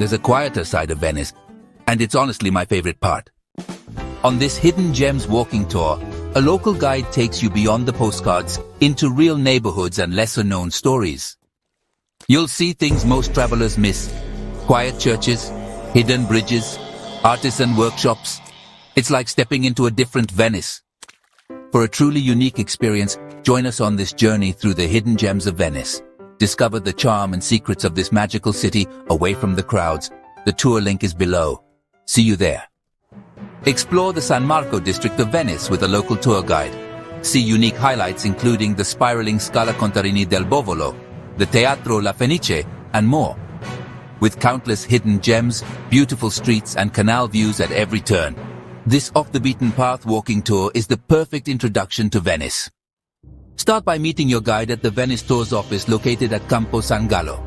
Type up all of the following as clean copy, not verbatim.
there's a quieter side of Venice, and it's honestly my favorite part. On this Hidden Gems walking tour, a local guide takes you beyond the postcards into real neighborhoods and lesser-known stories. You'll see things most travelers miss: quiet churches, hidden bridges, artisan workshops. It's like stepping into a different Venice. For a truly unique experience, join us on this journey through the hidden gems of Venice. Discover the charm and secrets of this magical city away from the crowds. The tour link is below. See you there. Explore the San Marco district of Venice with a local tour guide. See unique highlights including the spiraling Scala Contarini del Bovolo, the Teatro La Fenice, and more. With countless hidden gems, beautiful streets, and canal views at every turn, this off-the-beaten-path walking tour is the perfect introduction to Venice. Start by meeting your guide at the Venice Tours office located at Campo San Gallo.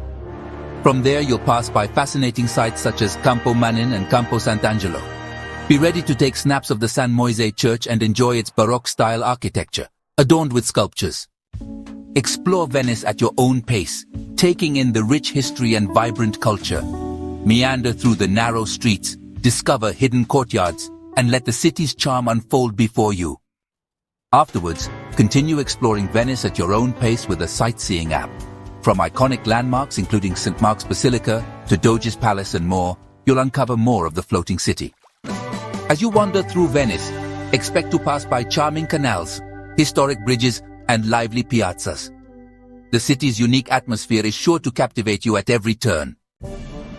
From there, you'll pass by fascinating sites such as Campo Manin and Campo Sant'Angelo. Be ready to take snaps of the San Moise Church and enjoy its Baroque-style architecture, adorned with sculptures. Explore Venice at your own pace, taking in the rich history and vibrant culture. Meander through the narrow streets, discover hidden courtyards, and let the city's charm unfold before you. Afterwards, continue exploring Venice at your own pace with a sightseeing app. From iconic landmarks including St. Mark's Basilica to Doge's Palace and more, you'll uncover more of the floating city. As you wander through Venice, expect to pass by charming canals, historic bridges, and lively piazzas. The city's unique atmosphere is sure to captivate you at every turn.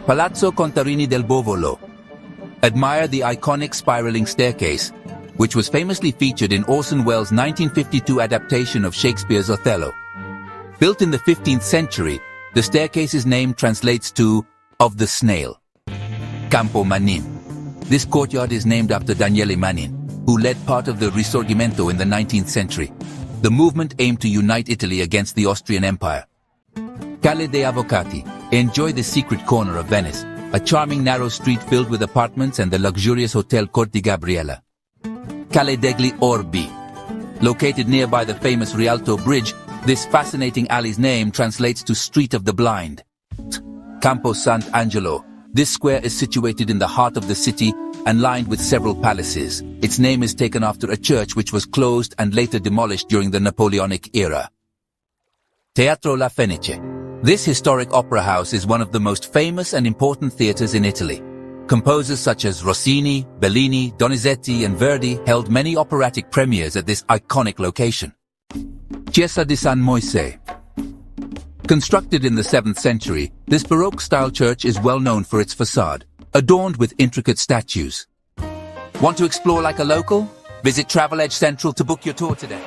Palazzo Contarini del Bovolo. Admire the iconic spiraling staircase, which was famously featured in Orson Welles' 1952 adaptation of Shakespeare's Othello. Built in the 15th century, the staircase's name translates to "of the snail." Campo Manin. This courtyard is named after Daniele Manin, who led part of the Risorgimento in the 19th century. The movement aimed to unite Italy against the Austrian Empire. Calle dei Avvocati. Enjoy the secret corner of Venice, a charming narrow street filled with apartments and the luxurious Hotel Corti Gabriella. Calle degli Orbi. Located nearby the famous Rialto Bridge, this fascinating alley's name translates to Street of the Blind. Campo Sant'Angelo. This square is situated in the heart of the city and lined with several palaces. Its name is taken after a church which was closed and later demolished during the Napoleonic era. Teatro La Fenice. This historic opera house is one of the most famous and important theaters in Italy. Composers such as Rossini, Bellini, Donizetti, and Verdi held many operatic premieres at this iconic location. Chiesa di San Moise. Constructed in the 7th century, this Baroque-style church is well known for its facade, adorned with intricate statues. Want to explore like a local? Visit Travel Edge Central to book your tour today.